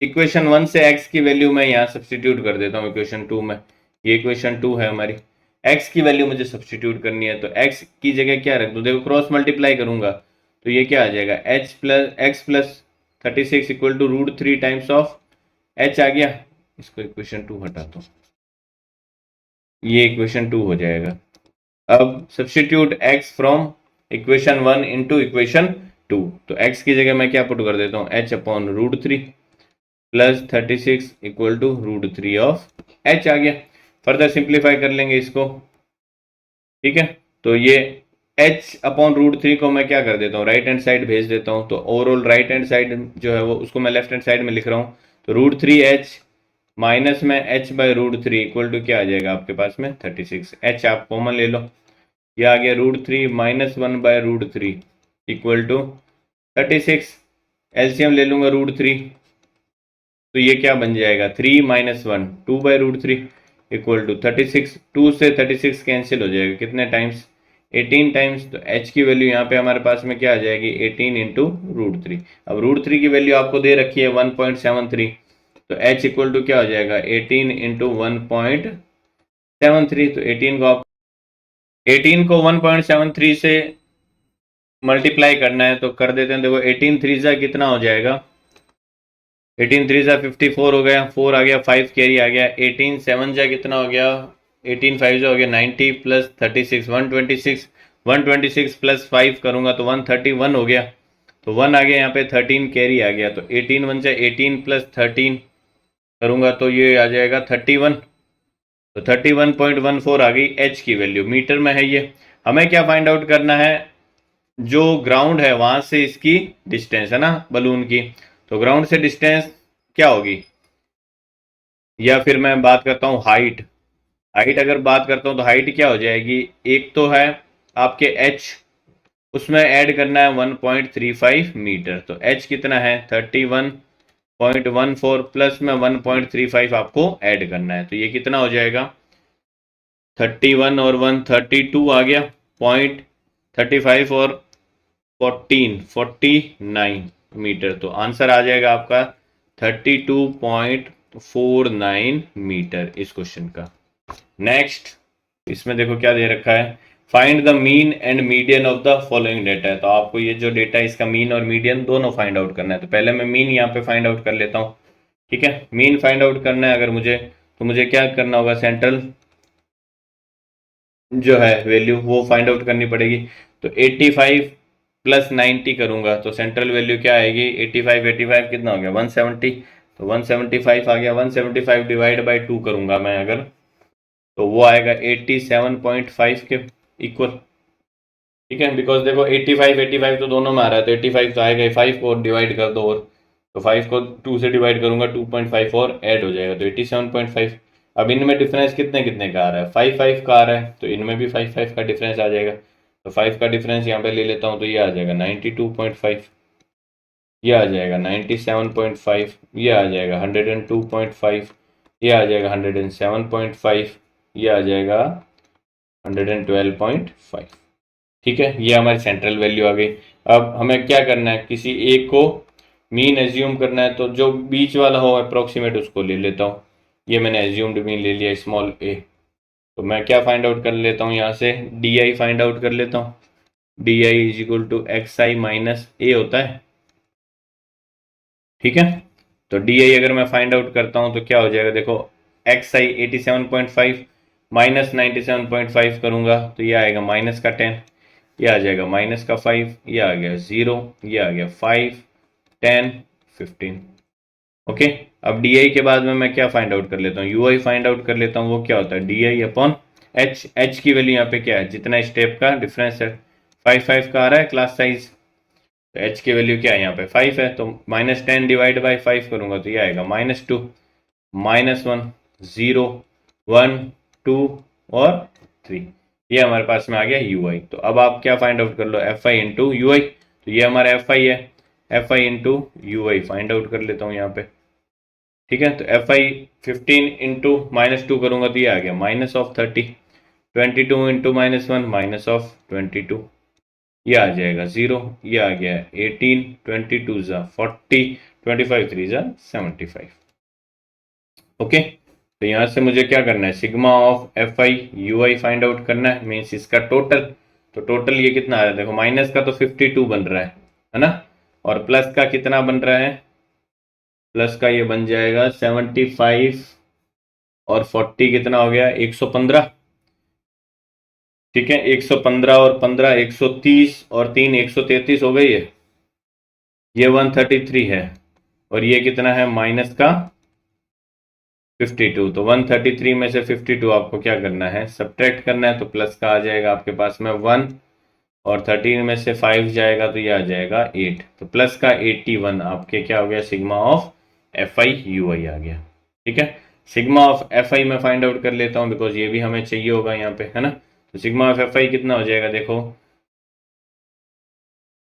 इक्वेशन 1 से x की वैल्यू मैं यहाँ सब्सटीट्यूट कर देता हूँ इक्वेशन 2 में, ये इक्वेशन 2 है हमारी, x की वैल्यू मुझे सब्सटीट्यूट करनी है, तो x की जगह क्या रख दूँ, देखो क्रॉस मल्टीप्लाई करूंगा तो ये क्या आ जाएगा, x plus 36 equal to √3 times of h आ गया, इसको इक्वेशन 2 हटाता हूँ, ये इक्वेशन 2 हो जाएगा। अब substitute x from equation 1 into equation 2, तो x की जगह मैं क्या पुट कर देता हूँ, h upon √3 plus 36 equal to √3 of h आ गया। फर्दर सिंप्लीफाई कर लेंगे इसको, ठीक है, तो ये h अपॉन √3 को मैं क्या कर देता हूँ, राइट हैंड साइड भेज देता हूँ, तो ओवरऑल राइट हैंड साइड जो है वो उसको मैं लेफ्ट हैंड साइड में लिख रहा हूँ, तो √3h माइनस में h/√3 इक्वल टू क्या आ जाएगा आपके पास में 36, h आप कॉमन ले लो, ये आ गया √3 माइनस 1/√3 इक्वल टू 36, एलसीएम ले लूंगा √3, तो ये क्या बन जाएगा 3 माइनस 1 2/√3 इक्वल टू 36, 2 से 36 कैंसिल हो जाएगा, कितने टाइम्स 18 टाइम्स, तो h की वैल्यू यहाँ पे हमारे पास में क्या आ जाएगी 18 इंटू √3। अब √3 की वैल्यू आपको दे रखी है 1.73, तो h इक्वल टू क्या हो जाएगा 18 इंटू 1.73, तो 18 को 1.73 से मल्टीप्लाई करना है तो कर देते हैं, देखो 18 3 जा कितना हो जाएगा, 18 3 जा 54 हो गया, 4 आ गया, 5 कैरी आ गया, 18 7 जा कितना हो गया, 18 5 जा हो गया 90 प्लस 36 126, 126 प्लस 5 करूंगा तो 131 हो गया, तो 1 आ गया यहाँ पे, 13 कैरी आ गया, तो 18 1 जा 18 प्लस 13 करूंगा तो ये आ जाएगा 31, तो 31.14 आ गई h की वैल्यू, मीटर में है ये। हमें क्या फाइंड आउट करना है, जो ग्राउंड है वहां से इसकी डिस्टेंस है ना बलून की, तो ग्राउंड से डिस्टेंस क्या होगी, या फिर मैं बात करता हूँ हाइट, हाइट अगर बात करता हूँ तो हाइट क्या हो जाएगी, एक तो है आपके h, उसमें ऐड करना है 1.35 मीटर, तो h कितना है 31.14 प्लस में 1.35 आपको ऐड करना है, तो ये कितना हो जाएगा 31 और 132 आ गया, 0.35 और 49 मीटर, तो आंसर आ जाएगा आपका 32.49 मीटर इस क्वेश्चन का। नेक्स्ट, इसमें देखो क्या दे रखा है, find the mean and median of the following data है, तो आपको ये जो डेटा है इसका मीन और मीडियन दोनों फाइंड आउट करना है, तो पहले मैं मीन यहाँ पे फाइंड आउट कर लेता हूँ, ठीक है, मीन फाइंड आउट करना है अगर मुझे, तो मुझे क्या करना होगा, सेंट्रल जो है वैल्यू वो फाइंड आउट करनी पड़ेगी, तो 85 प्लस 90 करूंगा तो सेंट्रल वैल्यू क्या आएगी, 85 कितना हो गया 170, तो 175 आ गया, 175 डिवाइड बाई 2 करूंगा मैं अगर, तो वो आएगा 87.5 के इक्वल, ठीक है, बिकॉज देखो 85 तो दोनों में आ रहा है, तो 85 तो आएगा, 5 को डिवाइड कर दो, और तो 5 को 2 से डिवाइड करूंगा 2.5 और ऐड हो जाएगा, तो 87.5। अब इनमें डिफरेंस कितने कितने का आ रहा है, 5 का आ रहा है, तो इनमें भी 5 का डिफरेंस आ जाएगा, तो 5 का डिफरेंस यहाँ पे ले लेता हूँ, तो ये आ जाएगा 92.5, ये आ जाएगा 97.5, ये आ जाएगा 102.5, ये आ जाएगा 107.5, ये आ जाएगा 112.5, ठीक है, ये हमारी सेंट्रल वैल्यू आ गई। अब हमें क्या करना है, किसी एक को मीन एज्यूम करना है, तो जो बीच वाला हो अप्रोक्सीमेट उसको ले लेता हूँ, ये मैंने एज्यूम्ड मीन ले लिया स्मॉल ए, तो मैं क्या फाइंड आउट कर लेता हूँ यहाँ से, डी आई फाइंड आउट कर लेता हूँ, D I is equal to X I minus A होता है, ठीक है, तो डी आई अगर मैं फाइंड आउट करता हूँ तो क्या हो जाएगा, देखो एक्स आई 87.5 माइनस 97.5 करूंगा तो ये आएगा माइनस का 10, ये आ जाएगा माइनस का 5, ये आ गया 0, ये आ गया 5, 10, 15। ओके, अब डी आई के बाद में मैं क्या फाइंड आउट कर लेता हूँ, यू आई फाइंड आउट कर लेता हूँ। वो क्या होता है, D I upon H. H की वैल्यू यहाँ पे क्या है, जितना स्टेप का डिफरेंस है, 5 का आ रहा है क्लास साइज, तो एच की वैल्यू क्या है यहाँ पे 5 है, तो -10 डिवाइड बाई 5 करूंगा तो ये आएगा -2, -1, 0, 1, 2 और 3। ये हमारे पास में आ गया यू आई। तो अब आप क्या फाइंड आउट कर लो, F I into you I. तो ये हमारा एफ आई है, F I into you I find out कर लेता हूँ यहाँ पे। ठीक है, तो एफ आई 15 इंटू -2 करूंगा तो ये आ गया -30, 22 इंटू -1 -22, ये आ जाएगा 0, ये आ गया 18, 22 ज़ा 40, 25 3 ज़ा 75। ओके, तो यहाँ से मुझे क्या करना है, sigma of F I U I find out करना है, मीन्स इसका टोटल। तो टोटल ये कितना आ रहा है, देखो माइनस का तो 52 बन रहा है ना, और प्लस का कितना बन रहा है, प्लस का ये बन जाएगा 75 और 40 कितना हो गया 115। ठीक है, 115 और 15 130 और 3 133 हो गई है, ये 133 है, और ये कितना है माइनस का 52। तो 133 में से 52 आपको क्या करना है, सब्ट्रैक्ट करना है, तो प्लस का आ जाएगा आपके पास में 1, और 13 में से 5 जाएगा तो ये आ जाएगा 8, तो प्लस का 81 आपके क्या हो गया, sigma of F I U I आ गया। ठीक है, सिग्मा ऑफ एफ आई मैं फाइंड आउट कर लेता हूँ, बिकॉज ये भी हमें चाहिए होगा यहाँ पे, है ना। तो सिग्मा ऑफ एफ आई कितना हो जाएगा, देखो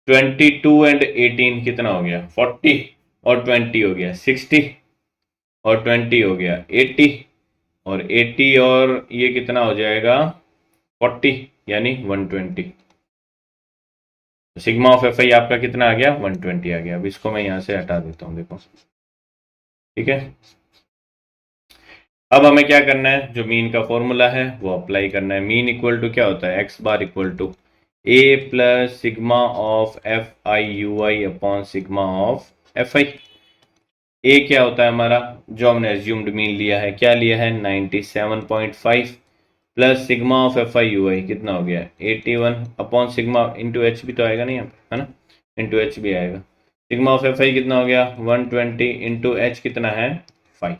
22 एंड 18 कितना हो गया 40, और 20 हो गया 60, और 20 हो गया 80, और 80 और ये कितना हो जाएगा 40, यानी 120। सिग्मा ऑफ एफ आई आपका कितना आ गया 120 आ गया। अब इसको मैं यहां से हटा देता हूं, देखो ठीक है। अब हमें क्या करना है, जो मीन का फॉर्मूला है वो अप्लाई करना है। मीन इक्वल टू क्या होता है, X bar equal to A plus sigma of F I U I upon sigma of F I. A क्या होता है हमारा, जो हमने एज्यूम्ड मीन लिया है, क्या लिया है 97.5, plus sigma of F I U I कितना हो गया 81 अपॉन सिग्मा इंटू एच भी तो आएगा नहीं यहाँ पे, है ना, इंटू एच भी आएगा। सिग्मा ऑफ एफ आई कितना हो गया 120 इंटू एच कितना है 5।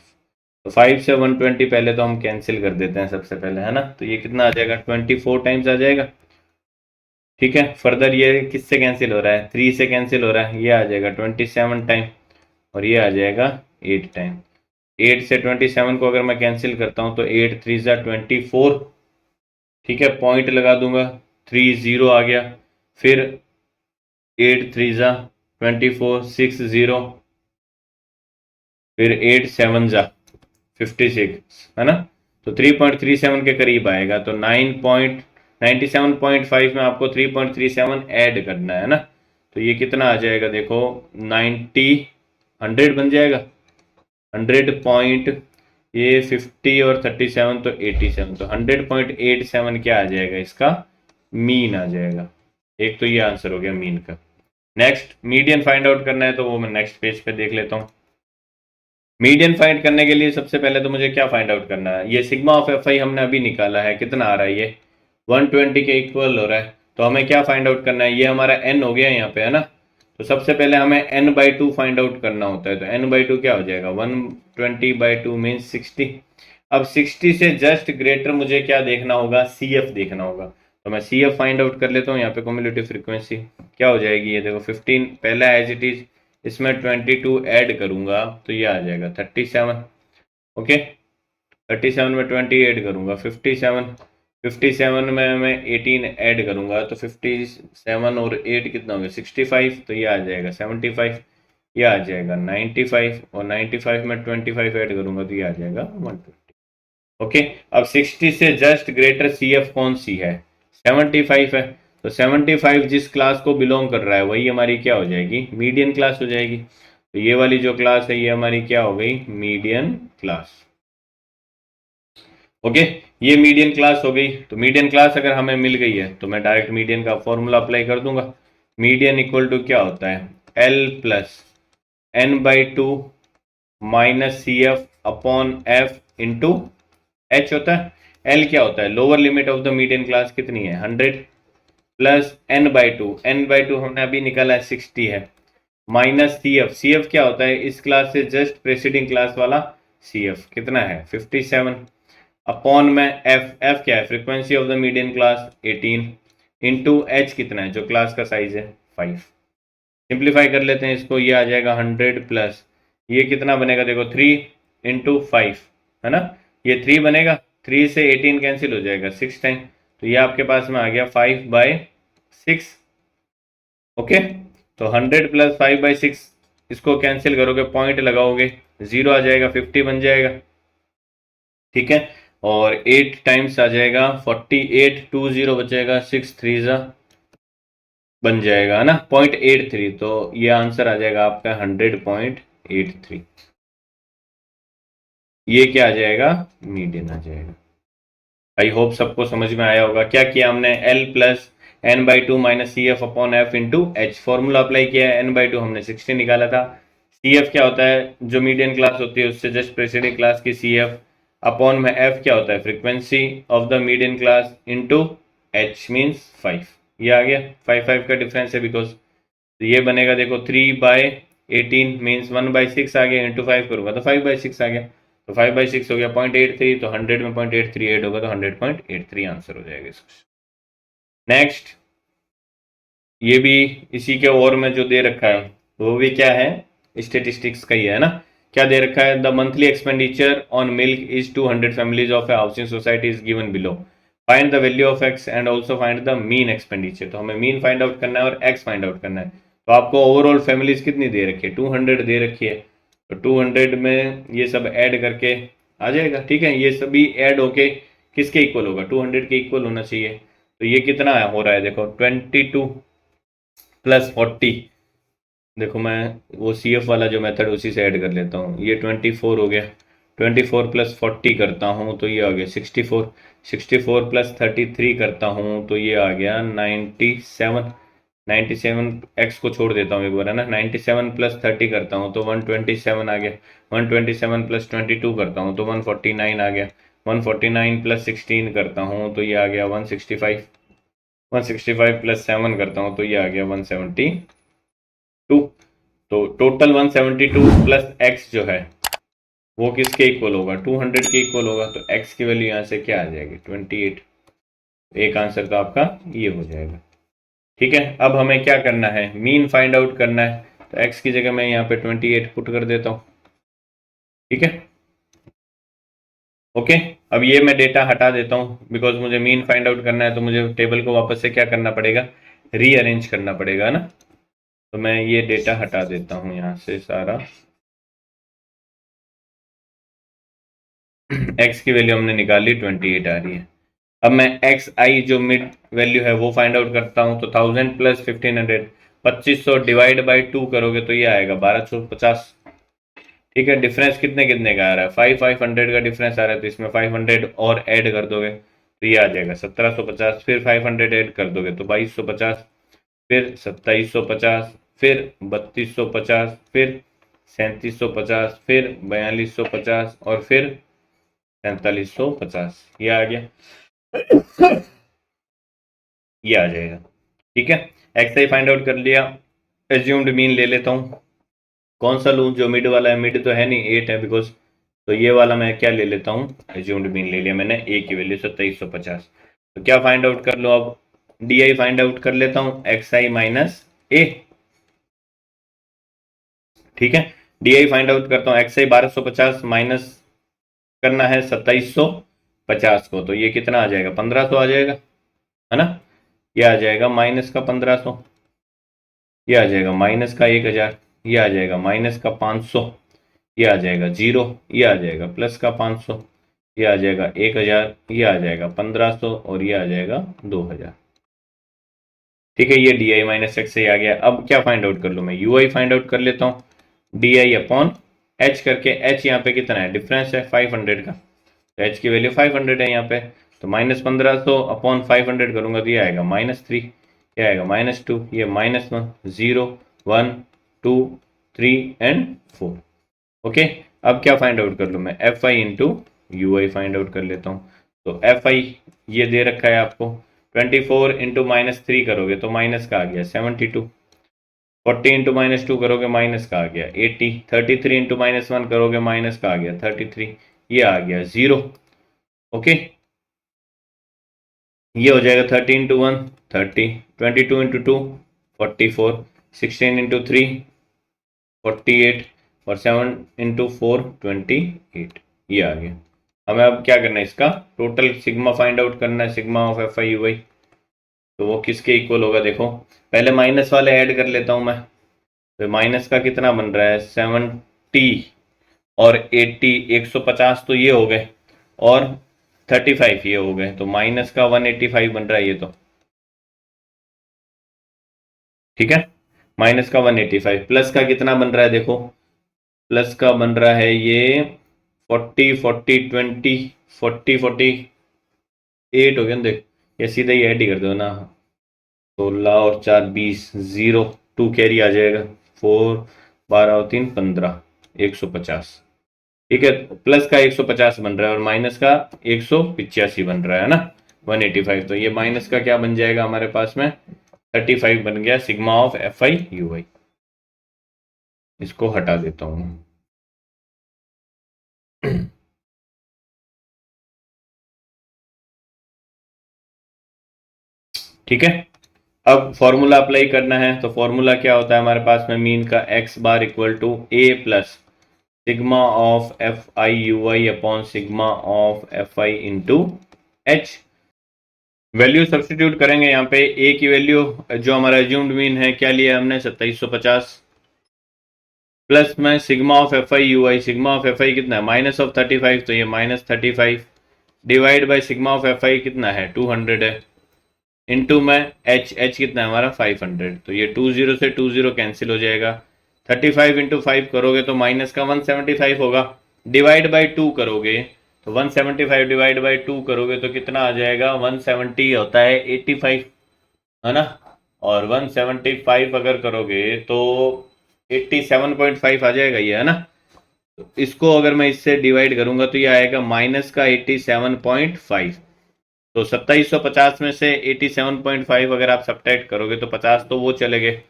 तो 5 से 120 पहले तो हम कैंसिल कर देते हैं सबसे पहले, है ना, तो ये कितना आ जाएगा 24 टाइम्स आ जाएगा। ठीक है, फर्दर ये किससे कैंसिल हो रहा है, 3 से कैंसिल हो रहा है, ये आ जाएगा 27 टाइम, और ये आ जाएगा 8 टाइम। 8 से 27 को अगर मैं कैंसिल करता हूँ तो 8 3 ज़ा 24। ठीक है, पॉइंट लगा दूंगा, 3 0 आ गया, फिर 8 3 ज़ा 24, 6 0, फिर 8 7 ज़ा 56, है ना, तो 3.37 के करीब आएगा। तो 97.5 में आपको 3.37 ऐड करना है ना, तो ये कितना आ जाएगा, देखो 90 100 बन जाएगा, 100 पॉइंट, ये 50 और 37 तो 87, तो 100.87 क्या आ जाएगा, इसका मीन आ जाएगा। एक तो ये आंसर हो गया मीन का। नेक्स्ट मीडियन फाइंड आउट करना है, तो वो मैं नेक्स्ट पेज पे देख लेता हूँ। मीडियन फाइंड करने के लिए सबसे पहले तो मुझे क्या फाइंड आउट करना है, ये सिग्मा ऑफ एफ आई हमने अभी निकाला है, कितना आ रहा है, ये 120 के इक्वल हो रहा है। तो हमें क्या फाइंड आउट करना है, ये हमारा एन हो गया यहाँ पे, है ना। तो सबसे पहले हमें n/2 फाइंड आउट करना होता है, तो n/2 क्या हो जाएगा 120/2 मीन्स 60। अब 60 से जस्ट ग्रेटर मुझे क्या देखना होगा, सी एफ देखना होगा, तो मैं सी एफ फाइंड आउट कर लेता हूँ। यहाँ पे कम्युलेटिव फ्रीक्वेंसी क्या हो जाएगी, ये देखो 15 पहला एज इट इज, इसमें 22 ऐड करूंगा तो ये आ जाएगा 37। ओके, 37 में 20 ऐड करूंगा 57, 57 में मैं 18 ऐड करूंगा तो 57 और 8 कितना हो गया 65, तो ये आ जाएगा 75, ये आ जाएगा 95, और 95 में 25 ऐड करूंगा तो ये आ जाएगा 120। ओके, अब 60 से जस्ट ग्रेटर सी एफ कौन सी है, 75 है, तो 75 जिस क्लास को बिलोंग कर रहा है वही हमारी क्या हो जाएगी, मीडियन क्लास हो जाएगी। तो ये वाली जो क्लास है ये हमारी क्या हो गई, मीडियन क्लास। ओके, ये मीडियन क्लास हो गई। तो मीडियन क्लास अगर हमें मिल गई है तो मैं डायरेक्ट मीडियन का फॉर्मूला अप्लाई कर दूंगा। मीडियन इक्वल टू क्या होता है, L plus n/2 minus C F upon F into H होता है। एल क्या होता है, lower limit of the median class कितनी है 100 प्लस n/2 हमने अभी निकाला है 60 है, माइनस सी एफ क्या होता है इस क्लास से जस्ट प्रेसिडिंग क्लास वाला सी एफ कितना है 57 अपॉन में एफ क्या है frequency of the median class 18 into H कितना है जो क्लास का साइज है 5। सिंप्लीफाई कर लेते हैं इसको, ये आ जाएगा 100 प्लस ये कितना बनेगा देखो 3 इंटू 5 है ना, ये 3 बनेगा, 3 से 18 कैंसिल हो जाएगा 6 टाइम, तो ये आपके पास में आ गया 5/6। ओके, तो 100 प्लस 5/6 इसको कैंसिल करोगे पॉइंट लगाओगे 0 आ जाएगा 50 बन जाएगा। ठीक है, और 8 टाइम्स आ जाएगा 48 20 बचेगा 6 3 बन जाएगा है ना 0.83, तो ये आंसर आ जाएगा आपका 100.83। ये क्या आ जाएगा मीडियन आ जाएगा। आई होप सबको समझ में आया होगा। क्या किया हमने L plus n/2 minus C F upon F into H, formula apply किया है, n/2 हमने 60 निकाला था, सी एफ क्या होता है जो मीडियन क्लास होती है उससे जस्ट प्रेसिडिंग क्लास की सी एफ, अपॉन में एफ क्या होता है frequency of the median class into H means 5, ये आ गया 5 का डिफरेंस है बिकॉज, तो ये बनेगा देखो 3/18 मीन्स 1/6 आ गया, इंटू 5 करूंगा तो 5/6 आ गया, तो 5/6 हो गया 0.83, तो 100 में 0.83 ऐड होगा तो 100.83 आंसर हो जाएगा इसका। नेक्स्ट, ये भी इसी के और में जो दे रखा है वो भी क्या है स्टेटिस्टिक्स का ही है ना। क्या दे रखा है, the monthly expenditure on milk is 200 families of A housing society is given below, find the value of x and also find the mean expenditure. तो हमें मीन फाइंड आउट करना है और एक्स फाइंड आउट करना है। तो आपको overall families कितनी दे रखी है 200 दे रखी है, तो 200 में ये सब ऐड करके आ जाएगा। ठीक है, ये सभी ऐड होके किसके इक्वल होगा 200 के इक्वल होना चाहिए, तो ये कितना हो रहा है देखो 22 प्लस 40, देखो मैं वो सी एफ वाला जो मेथड उसी से ऐड कर लेता हूँ, ये 24 हो गया, 24 प्लस 40 करता हूँ तो ये आ गया 64, 64 प्लस 33 करता हूँ तो ये आ गया 97, 97 एक्स को छोड़ देता हूँ एक बार है ना, 97 प्लस 30 करता हूँ तो 127 आ गया, 127 प्लस 22 करता हूँ तो 149 आ गया, 149 प्लस 16 करता हूँ तो ये आ गया 165, 165 प्लस 7 करता हूँ तो ये आ गया 172, तो टोटल 172 प्लस एक्स जो है वो किसके इक्वल होगा 200 के इक्वल होगा, तो एक्स की वैल्यू यहाँ से क्या आ जाएगी 28, एक आंसर तो आपका ये हो जाएगा। ठीक है, अब हमें क्या करना है मीन फाइंड आउट करना है, तो एक्स की जगह मैं यहाँ पे 28 पुट कर देता हूँ। ठीक है, ओके, अब ये मैं डेटा हटा देता हूँ बिकॉज मुझे मीन फाइंड आउट करना है, तो मुझे टेबल को वापस से क्या करना पड़ेगा रीअरेंज करना पड़ेगा ना, तो मैं ये डेटा हटा देता हूँ यहाँ से सारा। x की वैल्यू हमने निकाली 28 आ रही है। अब मैं एक्स आई जो मिड वैल्यू है वो फाइंड आउट करता हूँ, तो 1000 प्लस 1500 2500 डिवाइड बाई 2 करोगे तो ये आएगा 1250। ठीक है, डिफरेंस कितने कितने का आ रहा है 500 का डिफरेंस आ रहा है, तो इसमें 500 और ऐड कर दोगे तो ये आ जाएगा 1750, फिर 500 ऐड कर दोगे तो 2250, फिर 2750, फिर 3250, फिर 3750, फिर 4250 और फिर 4350, ये आ गया ये आ जाएगा। ठीक है, एक्स आई फाइंड आउट कर लिया, एज्यूम्ड मीन ले लेता हूँ, कौन सा लूँ जो मिड वाला है, मिड तो है नहीं 8 है बिकॉज, तो ये वाला मैं क्या ले लेता हूँ एज्यूम्ड मीन ले लिया मैंने, ए की वैल्यू 2750, तो क्या फाइंड आउट कर लो अब डी आई फाइंड आउट कर लेता हूँ एक्स आई माइनस ए। ठीक है, डी आई फाइंड आउट करता हूँ एक्स आई 1250 माइनस करना है 2750 को, तो ये कितना आ जाएगा 1500 आ जाएगा है ना, ये आ जाएगा माइनस का 1500, ये आ जाएगा माइनस का 1000, ये आ जाएगा माइनस का 500, ये आ जाएगा 0, ये आ जाएगा प्लस का 500, ये आ जाएगा 1000, ये आ जाएगा 1500 और ये आ जाएगा 2000। ठीक है, ये डी आई माइनस एक्स से आ गया। अब क्या फाइंड आउट कर लूँ मैं यू आई फाइंड आउट कर लेता हूँ, डी आई अपॉन एच करके, एच यहाँ पे कितना है डिफरेंस है 500 का, तो एच की वैल्यू 500 है यहाँ पे, तो माइनस 1500 अपॉन 500 करूंगा तो ये आएगा -3, ये आएगा -2, ये -1 0 1 2 3 एंड 4। ओके, अब क्या फाइंड आउट कर लूँ मैं F I into you I find out कर लेता हूँ। तो एफ आई ये दे रखा है आपको, 24 इंटू -3 करोगे तो माइनस का आ गया 72, 40 इंटू -2 करोगे माइनस का आ गया 80, 33 इंटू -1 करोगे माइनस का आ गया 33, ये आ गया 0। ओके, ये हो जाएगा 30 इंटू 1 30, 22 इंटू 2 44, 16 इंटू 3 48 और 7 इंटू 4 28, ये आ गया। हमें अब क्या करना है, इसका टोटल सिग्मा फाइंड आउट करना है, sigma of F I U I. तो वो किसके इक्वल होगा, देखो पहले माइनस वाले ऐड कर लेता हूं मैं। तो माइनस का कितना बन रहा है 70 और 80, 150 तो ये हो गए और 35 ये हो गए, तो माइनस का 185 बन रहा है ये तो, ठीक है। माइनस का 185, प्लस का कितना बन रहा है देखो, प्लस का बन रहा है ये 40 40 20 40 48 हो गया ना, देख ये सीधा ही ऐड ही कर दो ना, 16 और 4 20, 0 2 कैरी आ जाएगा, 4 12 और 3 15, 150, ठीक है। प्लस का 150 बन रहा है और माइनस का 185 बन रहा है ना 185। तो ये माइनस का क्या बन जाएगा हमारे पास में 35 बन गया sigma of F I U I. इसको हटा देता हूं। ठीक है, अब फॉर्मूला अप्लाई करना है। तो फॉर्मूला क्या होता है हमारे पास में, मीन का X bar equal to A plus sigma of F I U I upon sigma of F I into H. Value substitute करेंगे यहाँ पे, ए की वैल्यू जो हमारा एज्यूम्ड मीन है क्या लिया हमने 2750, प्लस में sigma of F I U I, sigma of F आई कितना है माइनस ऑफ 35, तो ये -35 divide by sigma of F आई कितना है 200 है, इनटू में एच कितना है हमारा 500, तो ये 20 से 20 कैंसिल हो जाएगा। 35 इंटू 5 करोगे तो माइनस का 175 होगा, डिवाइड बाई 2 करोगे तो 175 डिवाइड बाई 2 करोगे तो कितना आ जाएगा 170 होता है 85, है ना। और 175 अगर करोगे तो 87.5 आ जाएगा ये, है ना। तो इसको अगर मैं इससे डिवाइड करूंगा तो ये आएगा माइनस का 87.5। तो 2750 में से 87.5 अगर आप सब्ट्रैक्ट करोगे तो 50 तो वो चले गए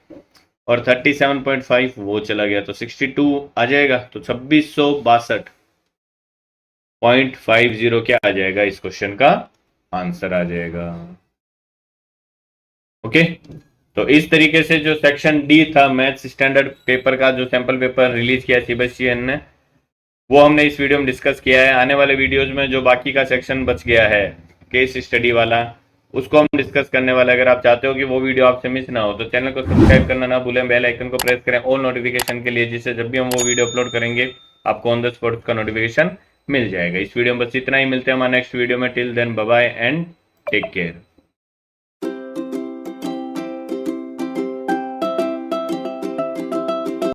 और 37.5 वो चला गया, तो 62 आ जाएगा। तो 2662.50 क्या आ जाएगा, इस क्वेश्चन का आंसर आ जाएगा। ओके, तो इस तरीके से जो सेक्शन डी था मैथ्स स्टैंडर्ड पेपर का, जो सैंपल पेपर रिलीज किया सीबीएसई ने, वो हमने इस वीडियो में डिस्कस किया है। आने वाले वीडियोज में जो बाकी का सेक्शन बच गया है केस स्टडी वाला, उसको हम डिस्कस करने वाले। अगर आप चाहते हो कि वो वीडियो आपसे मिस ना हो तो चैनल को सब्सक्राइब करना ना भूलें, बेल आइकन को प्रेस करें ऑल नोटिफिकेशन के लिए, जिससे जब भी हम वो वीडियो अपलोड करेंगे आपको ऑन द स्पॉट का नोटिफिकेशन मिल जाएगा। इस वीडियो में बस इतना ही, मिलते हैं हमारे नेक्स्ट वीडियो में। Till then bye bye and take care.